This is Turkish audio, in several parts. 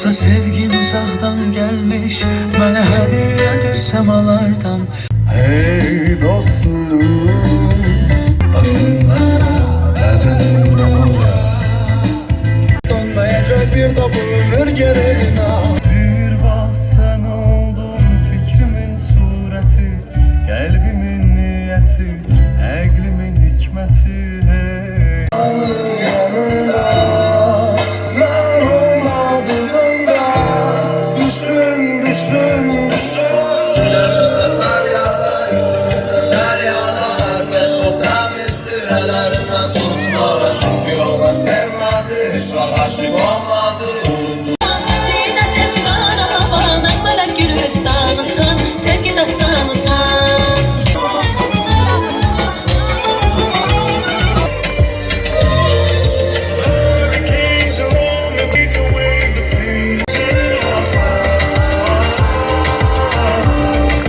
Yoxsa sevgin uzaqdan gelmiş, mənə hədiyyədir semalardan. Hey dostum, başımdan bedenimden donmayacak bir tabu ömür gereğine. Bir vaxt sen oldun fikrimin sureti, kalbimin niyeti, aklımın hikmeti. Hey yanında, ben olmadığımda düşün düşün. Aşık olmadı. Zeynetin karavan, akmelek gülistanısın, sevgi dastanısın.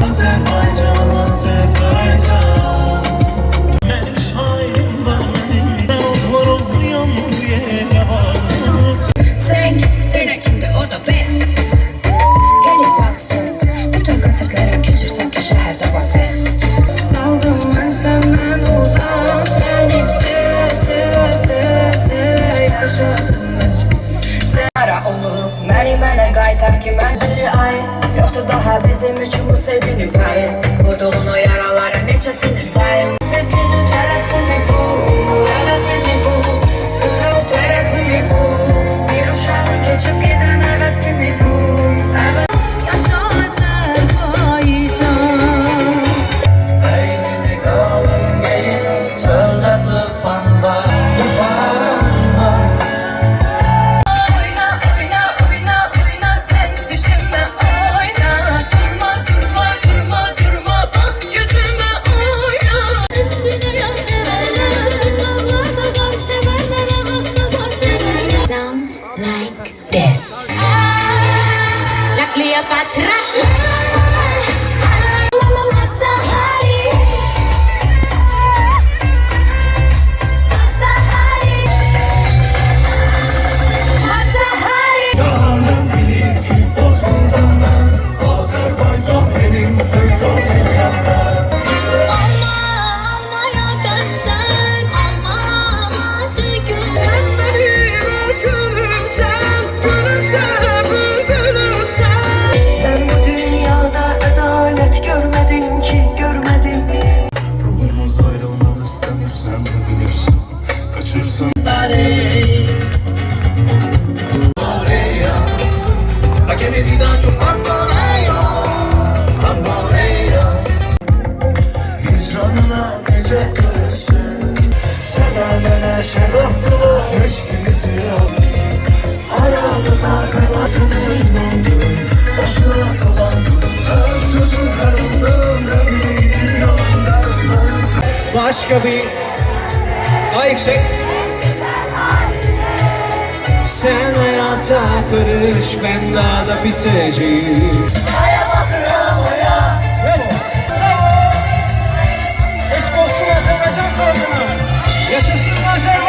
Azerbaycan, Azerbaycan. Sen kimde orada best. Gelip baksın, bütün konsertlerim geçirsem ki şehirde var fest. Aldım ben senden uzak, seni seve yaşadım biz. Sen ara olup mənə qaytar ki mən bir ay yoktu daha bizim üçün bu sevginin payı. Vurduğun o yaraların neçəsini sayım. Sevginin terasını bu, hevesini bu, kırıp terasını bu. Bir uşağın geçip giden hevesini bu. Yaşa Azerbaycan. Beynini kalın giyin, çölde tufan var, tufan var. Oyna, oyna, oyna, oyna, sen düşümde oyna. Durma, durma, durma, durma, bak yüzüme oyna. Üstüne yaz severler, dağlarda kar severler, ağaçta kar severler. Sounds like this. La Cleopatra. Alma, almaya benzer, alma ağacı gül. Sen benim özgürümsen, gülümsen, bülbülümsen. Ben bu dünyada adalet görmedim ki, görmedim. Ruhumuz ayrılmak istemirsen de bilirsin, kaçırsan hicranına nece görürsün. Sana mənə şərafdılar, eşkimizi yok. Aralıda kalasını inandım, başına kalandım. Her sözün her adım eminim yalanlarından. Başka bir daha yüksek. Sen hayata karış, ben daha da biteceğim. Eşk olsun Azerbaycan halkına. Yaşasın Azerbaycan.